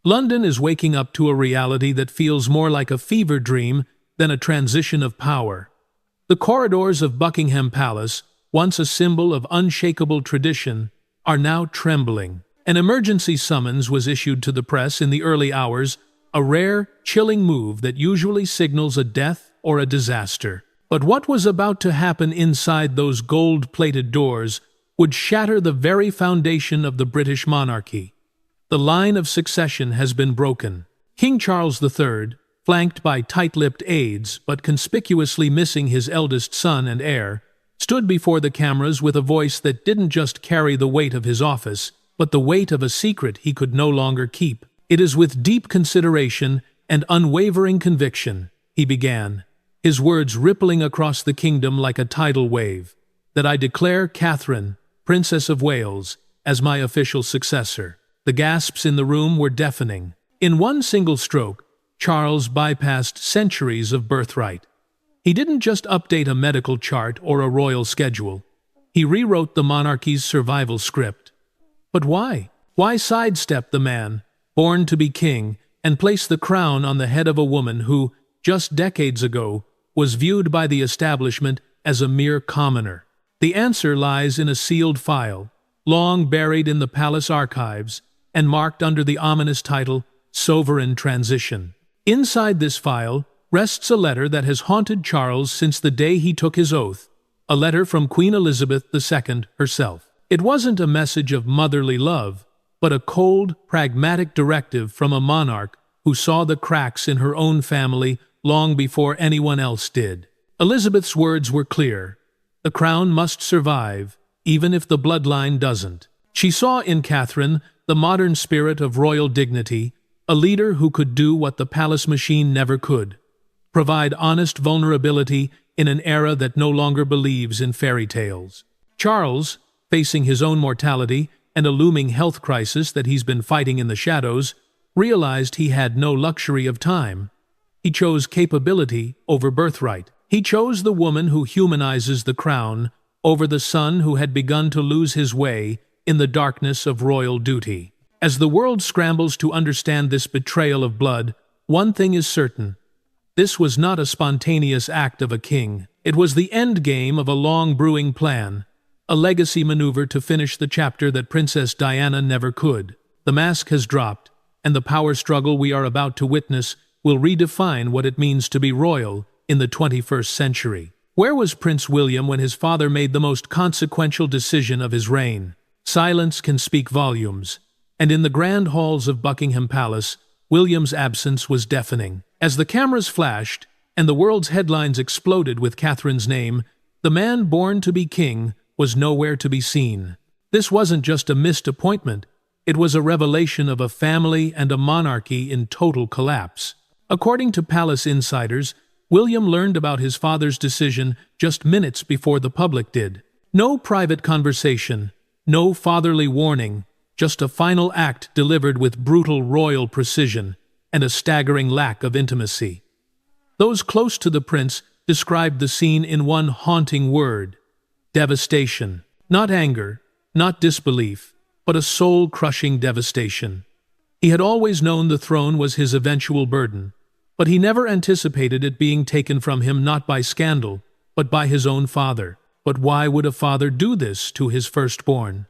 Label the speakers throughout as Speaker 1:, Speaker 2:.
Speaker 1: London is waking up to a reality that feels more like a fever dream than a transition of power. The corridors of Buckingham Palace, once a symbol of unshakable tradition, are now trembling. An emergency summons was issued to the press in the early hours, a rare, chilling move that usually signals a death or a disaster. But what was about to happen inside those gold-plated doors would shatter the very foundation of the British monarchy. The line of succession has been broken. King Charles III, flanked by tight-lipped aides but conspicuously missing his eldest son and heir, stood before the cameras with a voice that didn't just carry the weight of his office, but the weight of a secret he could no longer keep. "It is with deep consideration and unwavering conviction," he began, his words rippling across the kingdom like a tidal wave, "that I declare Catherine, Princess of Wales, as my official successor." The gasps in the room were deafening. In one single stroke, Charles bypassed centuries of birthright. He didn't just update a medical chart or a royal schedule. He rewrote the monarchy's survival script. But why? Why sidestep the man, born to be king, and place the crown on the head of a woman who, just decades ago, was viewed by the establishment as a mere commoner? The answer lies in a sealed file, long buried in the palace archives, and marked under the ominous title, Sovereign Transition. Inside this file rests a letter that has haunted Charles since the day he took his oath, a letter from Queen Elizabeth II herself. It wasn't a message of motherly love, but a cold, pragmatic directive from a monarch who saw the cracks in her own family long before anyone else did. Elizabeth's words were clear. The crown must survive, even if the bloodline doesn't. She saw in Catherine the modern spirit of royal dignity, a leader who could do what the palace machine never could: provide honest vulnerability in an era that no longer believes in fairy tales. Charles, facing his own mortality and a looming health crisis that he's been fighting in the shadows, realized he had no luxury of time. He chose capability over birthright. He chose the woman who humanizes the crown over the son who had begun to lose his way in the darkness of royal duty. As the world scrambles to understand this betrayal of blood, one thing is certain. This was not a spontaneous act of a king. It was the endgame of a long-brewing plan, a legacy maneuver to finish the chapter that Princess Diana never could. The mask has dropped, and the power struggle we are about to witness will redefine what it means to be royal in the 21st century. Where was Prince William when his father made the most consequential decision of his reign? Silence can speak volumes, and in the grand halls of Buckingham Palace, William's absence was deafening. As the cameras flashed and the world's headlines exploded with Catherine's name, the man born to be king was nowhere to be seen. This wasn't just a missed appointment, it was a revelation of a family and a monarchy in total collapse. According to palace insiders, William learned about his father's decision just minutes before the public did. No private conversation, no fatherly warning, just a final act delivered with brutal royal precision and a staggering lack of intimacy. Those close to the prince described the scene in one haunting word: devastation. Not anger, not disbelief, but a soul-crushing devastation. He had always known the throne was his eventual burden, but he never anticipated it being taken from him not by scandal, but by his own father. But why would a father do this to his firstborn?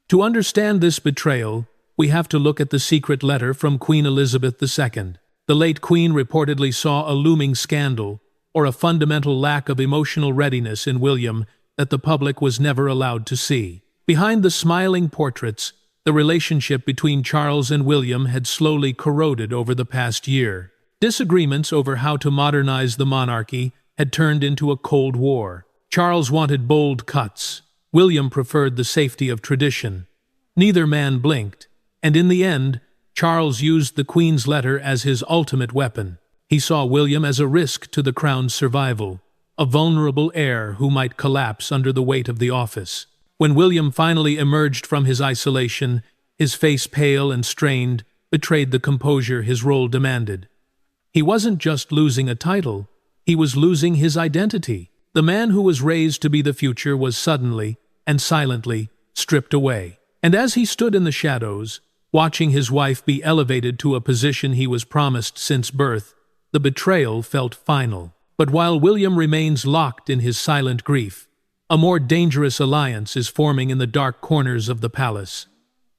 Speaker 1: To understand this betrayal, we have to look at the secret letter from Queen Elizabeth II. The late queen reportedly saw a looming scandal, or a fundamental lack of emotional readiness in William that the public was never allowed to see. Behind the smiling portraits, the relationship between Charles and William had slowly corroded over the past year. Disagreements over how to modernize the monarchy had turned into a Cold War. Charles wanted bold cuts. William preferred the safety of tradition. Neither man blinked, and in the end, Charles used the Queen's letter as his ultimate weapon. He saw William as a risk to the crown's survival, a vulnerable heir who might collapse under the weight of the office. When William finally emerged from his isolation, his face pale and strained, betrayed the composure his role demanded. He wasn't just losing a title, he was losing his identity. The man who was raised to be the future was suddenly and silently stripped away. And as he stood in the shadows, Watching his wife be elevated to a position he was promised since birth, the betrayal felt final. But while William remains locked in his silent grief, a more dangerous alliance is forming in the dark corners of the palace.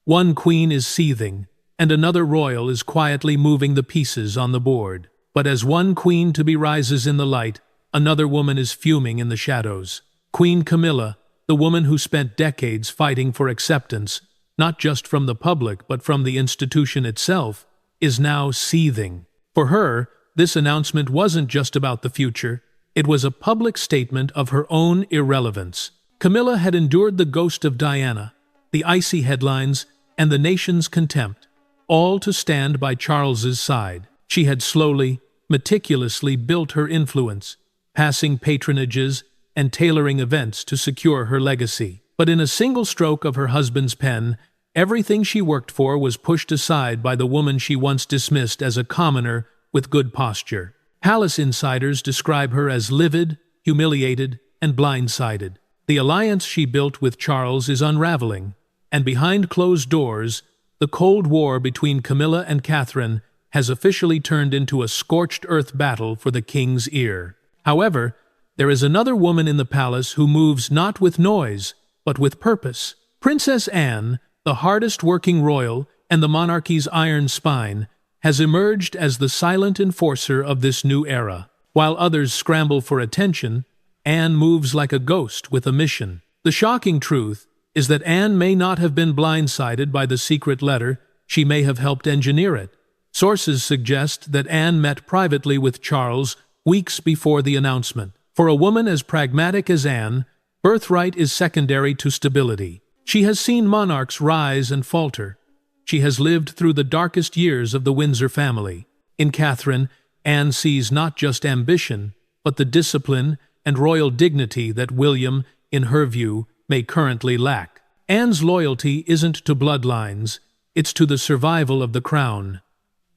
Speaker 1: One queen is seething, and another royal is quietly moving the pieces on the board. But as one queen-to-be rises in the light, another woman is fuming in the shadows. Queen Camilla, the woman who spent decades fighting for acceptance, not just from the public but from the institution itself, is now seething. For her, this announcement wasn't just about the future, it was a public statement of her own irrelevance. Camilla had endured the ghost of Diana, the icy headlines, and the nation's contempt, all to stand by Charles's side. She had slowly, meticulously built her influence, passing patronages and tailoring events to secure her legacy. But in a single stroke of her husband's pen, everything she worked for was pushed aside by the woman she once dismissed as a commoner with good posture. Palace insiders describe her as livid, humiliated, and blindsided. The alliance she built with Charles is unraveling, and behind closed doors, the Cold War between Camilla and Catherine has officially turned into a scorched earth battle for the king's ear. However, there is another woman in the palace who moves not with noise, but with purpose. Princess Anne, the hardest-working royal and the monarchy's iron spine, has emerged as the silent enforcer of this new era. While others scramble for attention, Anne moves like a ghost with a mission. The shocking truth is that Anne may not have been blindsided by the secret letter, she may have helped engineer it. Sources suggest that Anne met privately with Charles weeks before the announcement. For a woman as pragmatic as Anne, birthright is secondary to stability. She has seen monarchs rise and falter. She has lived through the darkest years of the Windsor family. In Catherine, Anne sees not just ambition, but the discipline and royal dignity that William, in her view, may currently lack. Anne's loyalty isn't to bloodlines, it's to the survival of the crown.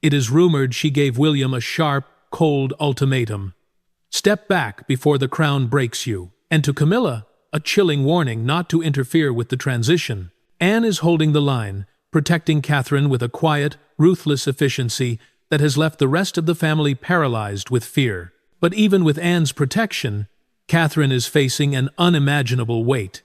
Speaker 1: It is rumored she gave William a sharp, cold ultimatum. Step back before the crown breaks you. And to Camilla, a chilling warning not to interfere with the transition. Anne is holding the line, protecting Catherine with a quiet, ruthless efficiency that has left the rest of the family paralyzed with fear. But even with Anne's protection, Catherine is facing an unimaginable weight.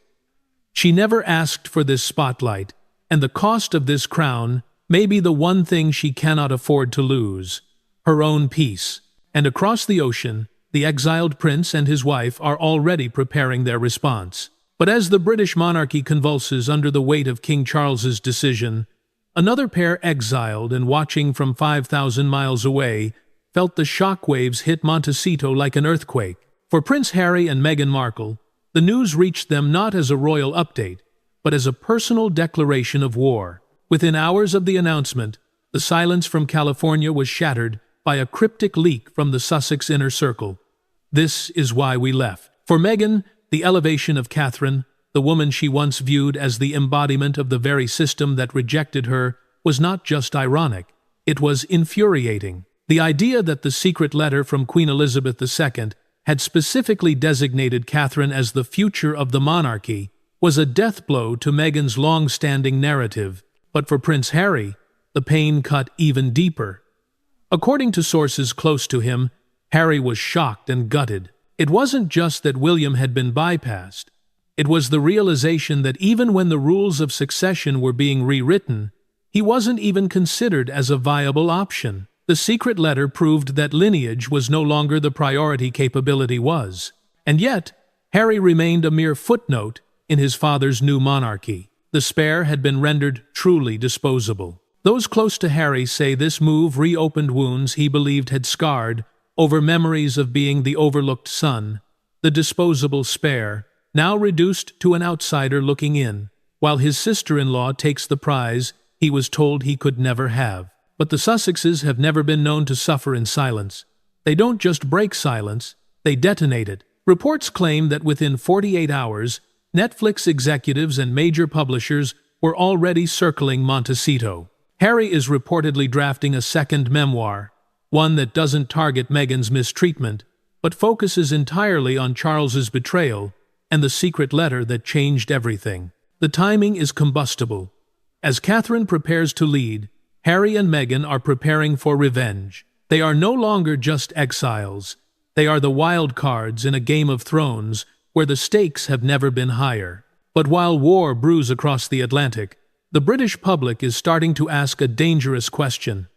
Speaker 1: She never asked for this spotlight, and the cost of this crown may be the one thing she cannot afford to lose, her own peace. And across the ocean, the exiled prince and his wife are already preparing their response. But as the British monarchy convulses under the weight of King Charles's decision, another pair exiled and watching from 5,000 miles away felt the shockwaves hit Montecito like an earthquake. For Prince Harry and Meghan Markle, the news reached them not as a royal update, but as a personal declaration of war. Within hours of the announcement, the silence from California was shattered by a cryptic leak from the Sussex inner circle. This is why we left. For Meghan, the elevation of Catherine, the woman she once viewed as the embodiment of the very system that rejected her, was not just ironic, it was infuriating. The idea that the secret letter from Queen Elizabeth II had specifically designated Catherine as the future of the monarchy was a death blow to Meghan's long-standing narrative. But for Prince Harry, the pain cut even deeper. According to sources close to him, Harry was shocked and gutted. It wasn't just that William had been bypassed. It was the realization that even when the rules of succession were being rewritten, he wasn't even considered as a viable option. The secret letter proved that lineage was no longer the priority capability was. And yet, Harry remained a mere footnote in his father's new monarchy. The spare had been rendered truly disposable. Those close to Harry say this move reopened wounds he believed had scarred over memories of being the overlooked son, the disposable spare, now reduced to an outsider looking in, while his sister-in-law takes the prize he was told he could never have. But the Sussexes have never been known to suffer in silence. They don't just break silence, they detonate it. Reports claim that within 48 hours, Netflix executives and major publishers were already circling Montecito. Harry is reportedly drafting a second memoir, one that doesn't target Meghan's mistreatment, but focuses entirely on Charles's betrayal and the secret letter that changed everything. The timing is combustible. As Catherine prepares to lead, Harry and Meghan are preparing for revenge. They are no longer just exiles. They are the wild cards in a Game of Thrones where the stakes have never been higher. But while war brews across the Atlantic, the British public is starting to ask a dangerous question.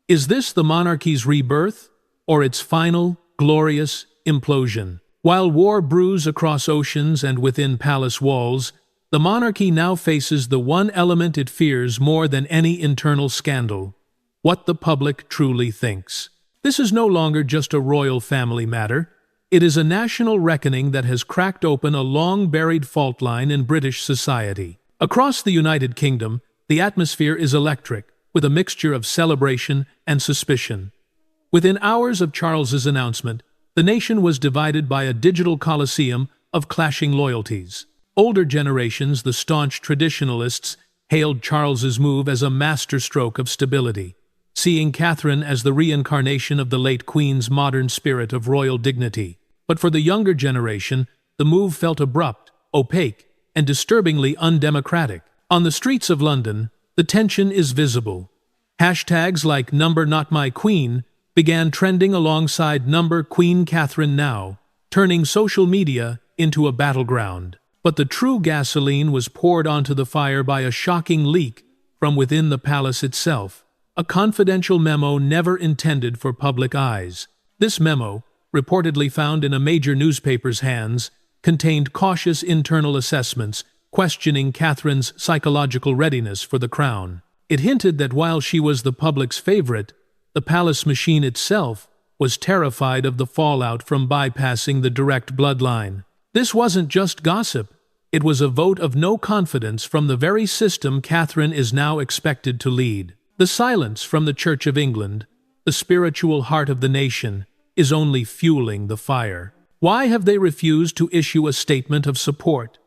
Speaker 1: Is this the monarchy's rebirth, or its final, glorious implosion? While war brews across oceans and within palace walls, the monarchy now faces the one element it fears more than any internal scandal: what the public truly thinks. This is no longer just a royal family matter. It is a national reckoning that has cracked open a long-buried fault line in British society. Across the United Kingdom, the atmosphere is electric, with a mixture of celebration and suspicion. Within hours of Charles's announcement, the nation was divided by a digital coliseum of clashing loyalties. Older generations, the staunch traditionalists, hailed Charles's move as a masterstroke of stability, seeing Catherine as the reincarnation of the late Queen's modern spirit of royal dignity. But for the younger generation, the move felt abrupt, opaque, and disturbingly undemocratic. On the streets of London, the tension is visible. Hashtags like #NotMyQueen began trending alongside #Queen Catherine Now, turning social media into a battleground. But the true gasoline was poured onto the fire by a shocking leak from within the palace itself, a confidential memo never intended for public eyes. This memo, reportedly found in a major newspaper's hands, contained cautious internal assessments questioning Catherine's psychological readiness for the crown. It hinted that while she was the public's favorite, the palace machine itself was terrified of the fallout from bypassing the direct bloodline. This wasn't just gossip. It was a vote of no confidence from the very system Catherine is now expected to lead. The silence from the Church of England, the spiritual heart of the nation, is only fueling the fire. Why have they refused to issue a statement of support?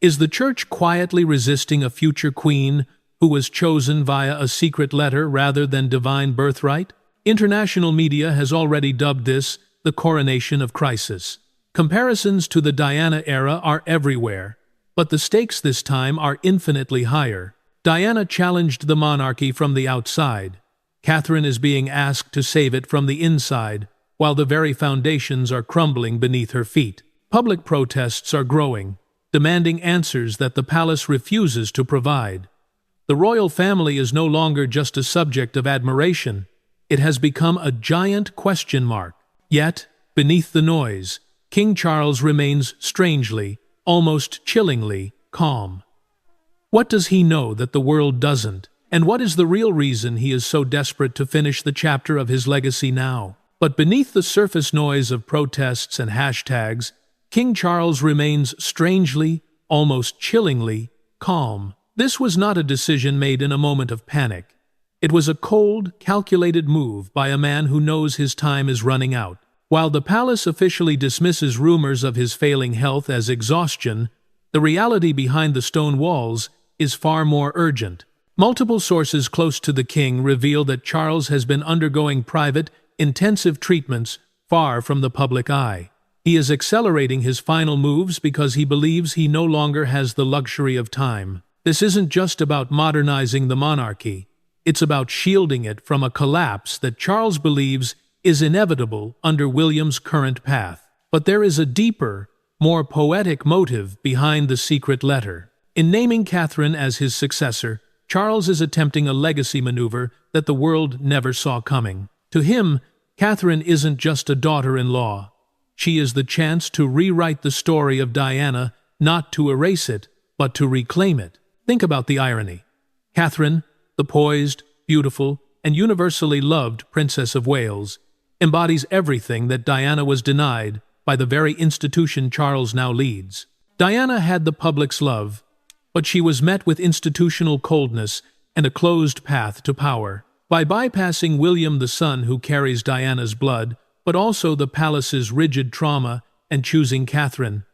Speaker 1: Is the Church quietly resisting a future queen who was chosen via a secret letter rather than divine birthright? International media has already dubbed this the coronation of crisis. Comparisons to the Diana era are everywhere, but the stakes this time are infinitely higher. Diana challenged the monarchy from the outside. Catherine is being asked to save it from the inside, while the very foundations are crumbling beneath her feet. Public protests are growing, demanding answers that the palace refuses to provide. The royal family is no longer just a subject of admiration. It has become a giant question mark. Yet, beneath the noise, King Charles remains strangely, almost chillingly, calm. What does he know that the world doesn't? And what is the real reason he is so desperate to finish the chapter of his legacy now? But beneath the surface noise of protests and hashtags, King Charles remains strangely, almost chillingly, calm. This was not a decision made in a moment of panic. It was a cold, calculated move by a man who knows his time is running out. While the palace officially dismisses rumors of his failing health as exhaustion, the reality behind the stone walls is far more urgent. Multiple sources close to the king reveal that Charles has been undergoing private, intensive treatments far from the public eye. He is accelerating his final moves because he believes he no longer has the luxury of time. This isn't just about modernizing the monarchy. It's about shielding it from a collapse that Charles believes is inevitable under William's current path. But there is a deeper, more poetic motive behind the secret letter. In naming Catherine as his successor, Charles is attempting a legacy maneuver that the world never saw coming. To him, Catherine isn't just a daughter-in-law. She is the chance to rewrite the story of Diana, not to erase it, but to reclaim it. Think about the irony. Catherine, the poised, beautiful, and universally loved Princess of Wales, embodies everything that Diana was denied by the very institution Charles now leads. Diana had the public's love, but she was met with institutional coldness and a closed path to power. By bypassing William the son who carries Diana's blood, but also the palace's rigid trauma, and choosing Catherine,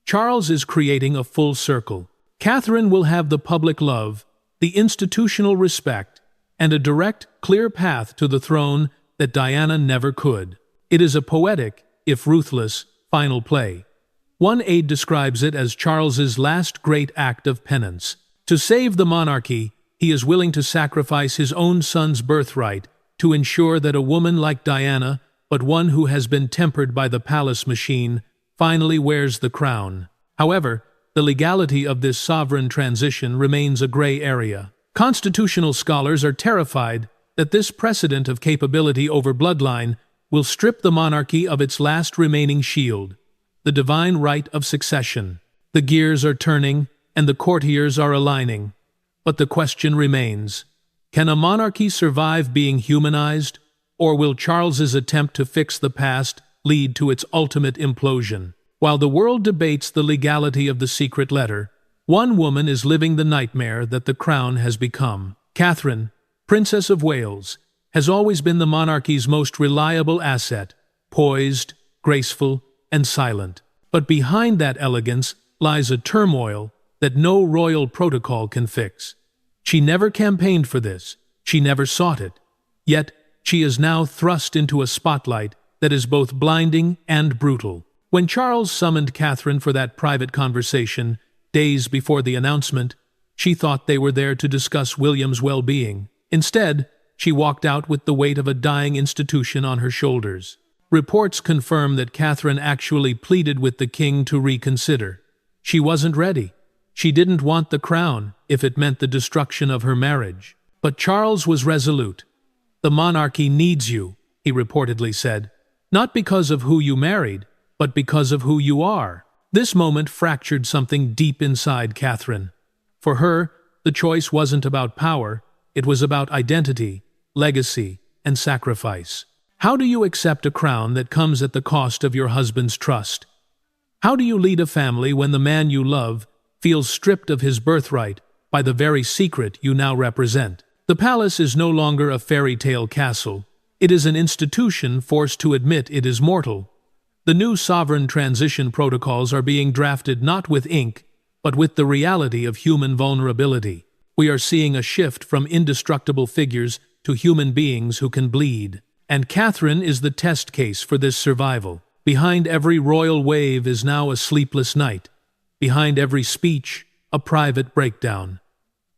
Speaker 1: Charles is creating a full circle. Catherine will have the public love, the institutional respect, and a direct, clear path to the throne that Diana never could. It is a poetic, if ruthless, final play. One aide describes it as Charles's last great act of penance. To save the monarchy, he is willing to sacrifice his own son's birthright to ensure that a woman like Diana, but one who has been tempered by the palace machine, finally wears the crown. However, the legality of this sovereign transition remains a gray area. Constitutional scholars are terrified that this precedent of capability over bloodline will strip the monarchy of its last remaining shield, the divine right of succession. The gears are turning, and the courtiers are aligning. But the question remains, can a monarchy survive being humanized, or will Charles's attempt to fix the past lead to its ultimate implosion? While the world debates the legality of the secret letter, one woman is living the nightmare that the crown has become. Catherine, Princess of Wales, has always been the monarchy's most reliable asset, poised, graceful, and silent. But behind that elegance lies a turmoil that no royal protocol can fix. She never campaigned for this. She never sought it. Yet, she is now thrust into a spotlight that is both blinding and brutal. When Charles summoned Catherine for that private conversation, days before the announcement, she thought they were there to discuss William's well-being. Instead, she walked out with the weight of a dying institution on her shoulders. Reports confirm that Catherine actually pleaded with the king to reconsider. She wasn't ready. She didn't want the crown if it meant the destruction of her marriage. But Charles was resolute. "The monarchy needs you," he reportedly said, "not because of who you married, but because of who you are." This moment fractured something deep inside Catherine. For her, the choice wasn't about power, it was about identity, legacy, and sacrifice. How do you accept a crown that comes at the cost of your husband's trust? How do you lead a family when the man you love feels stripped of his birthright by the very secret you now represent? The palace is no longer a fairy tale castle. It is an institution forced to admit it is mortal. The new sovereign transition protocols are being drafted not with ink, but with the reality of human vulnerability. We are seeing a shift from indestructible figures to human beings who can bleed. And Catherine is the test case for this survival. Behind every royal wave is now a sleepless night. Behind every speech, a private breakdown.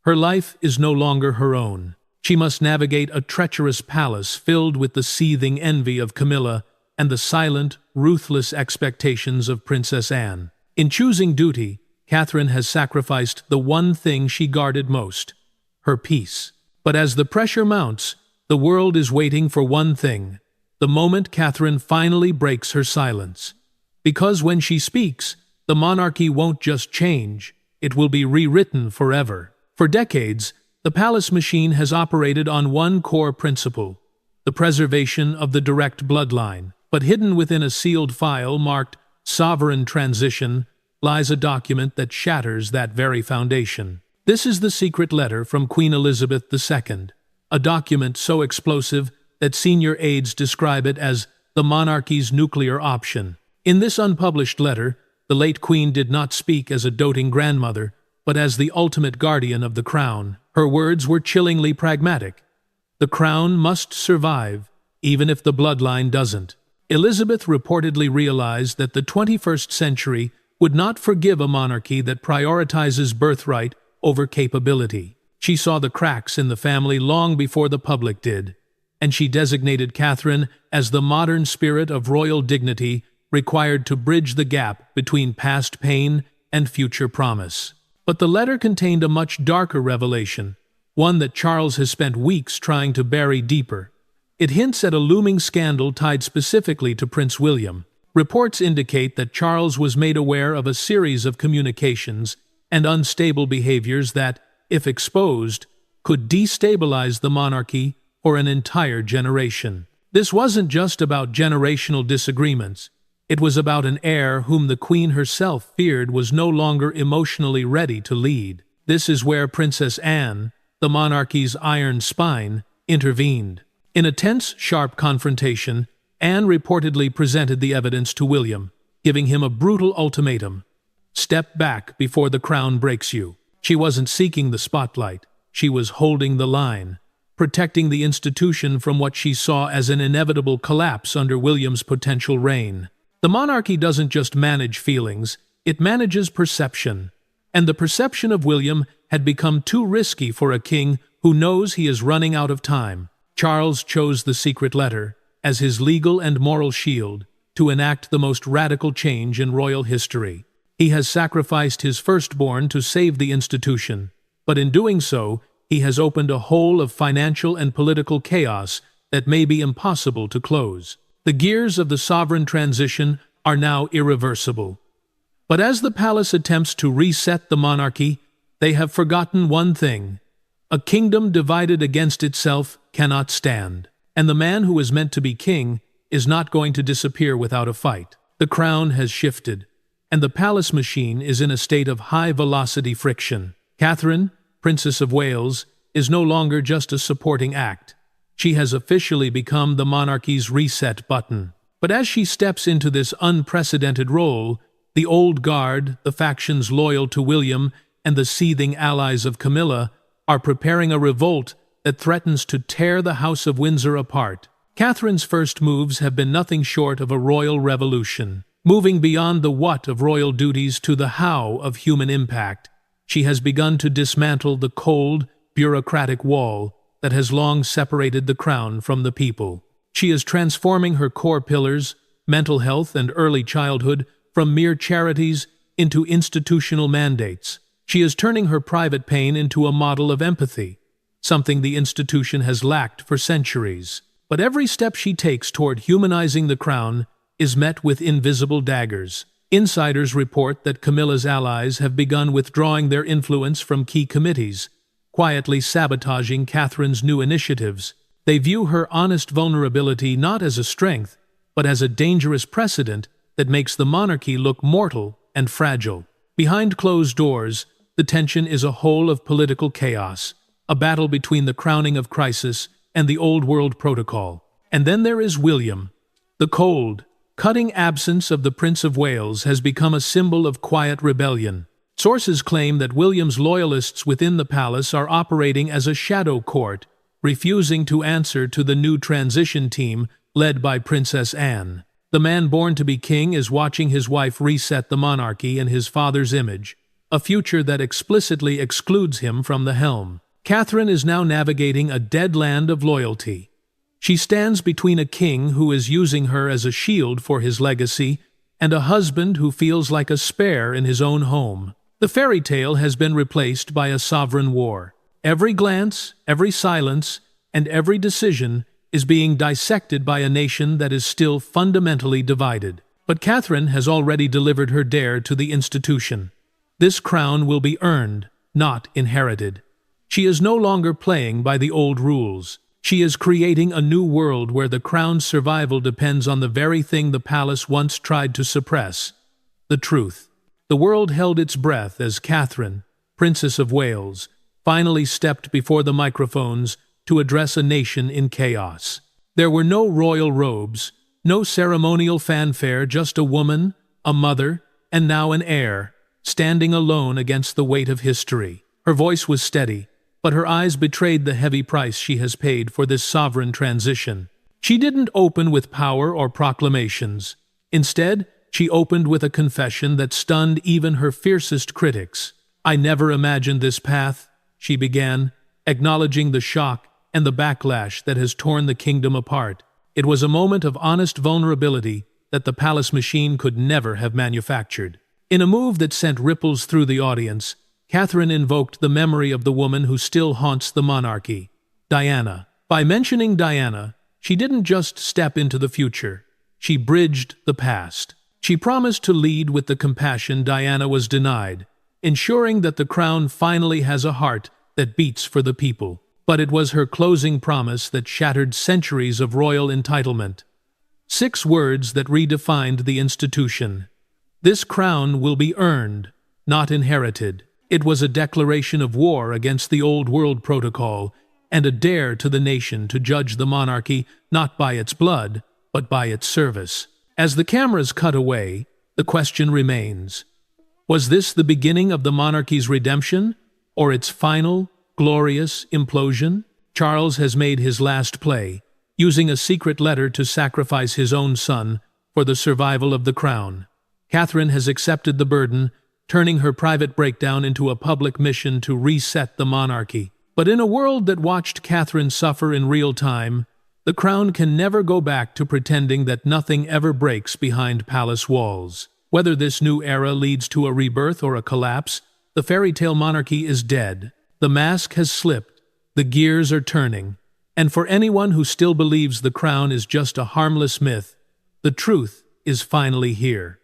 Speaker 1: Her life is no longer her own. She must navigate a treacherous palace filled with the seething envy of Camilla and the silent, ruthless expectations of Princess Anne. In choosing duty, Catherine has sacrificed the one thing she guarded most, her peace. But as the pressure mounts, the world is waiting for one thing, the moment Catherine finally breaks her silence. Because when she speaks, the monarchy won't just change, it will be rewritten forever. For decades, the palace machine has operated on one core principle, the preservation of the direct bloodline. But hidden within a sealed file marked Sovereign Transition lies a document that shatters that very foundation. This is the secret letter from Queen Elizabeth II, a document so explosive that senior aides describe it as the monarchy's nuclear option. In this unpublished letter, the late queen did not speak as a doting grandmother, but as the ultimate guardian of the crown. Her words were chillingly pragmatic. The crown must survive, even if the bloodline doesn't. Elizabeth reportedly realized that the 21st century would not forgive a monarchy that prioritizes birthright over capability. She saw the cracks in the family long before the public did, and she designated Catherine as the modern spirit of royal dignity required to bridge the gap between past pain and future promise. But the letter contained a much darker revelation, one that Charles has spent weeks trying to bury deeper. It hints at a looming scandal tied specifically to Prince William. Reports indicate that Charles was made aware of a series of communications and unstable behaviors that, if exposed, could destabilize the monarchy for an entire generation. This wasn't just about generational disagreements. It was about an heir whom the Queen herself feared was no longer emotionally ready to lead. This is where Princess Anne, the monarchy's iron spine, intervened. In a tense, sharp confrontation, Anne reportedly presented the evidence to William, giving him a brutal ultimatum. Step back before the crown breaks you. She wasn't seeking the spotlight. She was holding the line, protecting the institution from what she saw as an inevitable collapse under William's potential reign. The monarchy doesn't just manage feelings, it manages perception. and the perception of William had become too risky for a king who knows he is running out of time. Charles chose the secret letter as his legal and moral shield to enact the most radical change in royal history. He has sacrificed his firstborn to save the institution, but in doing so, he has opened a hole of financial and political chaos that may be impossible to close. The gears of the sovereign transition are now irreversible. But as the palace attempts to reset the monarchy, they have forgotten one thing. A kingdom divided against itself cannot stand, and the man who is meant to be king is not going to disappear without a fight. The crown has shifted, and the palace machine is in a state of high-velocity friction. Catherine, Princess of Wales, is no longer just a supporting act. She has officially become the monarchy's reset button. But as she steps into this unprecedented role, the old guard, the factions loyal to William, and the seething allies of Camilla are preparing a revolt that threatens to tear the House of Windsor apart. Catherine's first moves have been nothing short of a royal revolution. Moving beyond the what of royal duties to the how of human impact, she has begun to dismantle the cold, bureaucratic wall that has long separated the crown from the people. She is transforming her core pillars, mental health and early childhood, from mere charities into institutional mandates. She is turning her private pain into a model of empathy, something the institution has lacked for centuries. But every step she takes toward humanizing the crown is met with invisible daggers. Insiders report that Camilla's allies have begun withdrawing their influence from key committees, quietly sabotaging Catherine's new initiatives. They view her honest vulnerability not as a strength, but as a dangerous precedent that makes the monarchy look mortal and fragile. Behind closed doors, the tension is a whole of political chaos, a battle between the crowning of crisis and the old world protocol. And then there is William. The cold, cutting absence of the Prince of Wales has become a symbol of quiet rebellion. Sources claim that William's loyalists within the palace are operating as a shadow court, refusing to answer to the new transition team led by Princess Anne. The man born to be king is watching his wife reset the monarchy in his father's image, a future that explicitly excludes him from the helm. Catherine is now navigating a dead land of loyalty. She stands between a king who is using her as a shield for his legacy and a husband who feels like a spare in his own home. The fairy tale has been replaced by a sovereign war. Every glance, every silence, and every decision is being dissected by a nation that is still fundamentally divided. But Catherine has already delivered her dare to the institution. This crown will be earned, not inherited. She is no longer playing by the old rules. She is creating a new world where the crown's survival depends on the very thing the palace once tried to suppress: the truth. The world held its breath as Catherine, Princess of Wales, finally stepped before the microphones to address a nation in chaos. There were no royal robes, no ceremonial fanfare, just a woman, a mother, and now an heir, standing alone against the weight of history. Her voice was steady, but her eyes betrayed the heavy price she has paid for this sovereign transition. She didn't open with power or proclamations. Instead, she opened with a confession that stunned even her fiercest critics. "I never imagined this path," she began, acknowledging the shock and the backlash that has torn the kingdom apart. It was a moment of honest vulnerability that the palace machine could never have manufactured. In a move that sent ripples through the audience, Catherine invoked the memory of the woman who still haunts the monarchy, Diana. By mentioning Diana, she didn't just step into the future, she bridged the past. She promised to lead with the compassion Diana was denied, ensuring that the crown finally has a heart that beats for the people. But it was her closing promise that shattered centuries of royal entitlement. 6 words that redefined the institution. This crown will be earned, not inherited. It was a declaration of war against the old world protocol and a dare to the nation to judge the monarchy not by its blood, but by its service. As the cameras cut away, the question remains: was this the beginning of the monarchy's redemption, or its final, glorious implosion? Charles has made his last play, using a secret letter to sacrifice his own son for the survival of the crown. Catherine has accepted the burden, turning her private breakdown into a public mission to reset the monarchy. But in a world that watched Catherine suffer in real time, the crown can never go back to pretending that nothing ever breaks behind palace walls. Whether this new era leads to a rebirth or a collapse, the fairy tale monarchy is dead. The mask has slipped, the gears are turning, and for anyone who still believes the crown is just a harmless myth, the truth is finally here.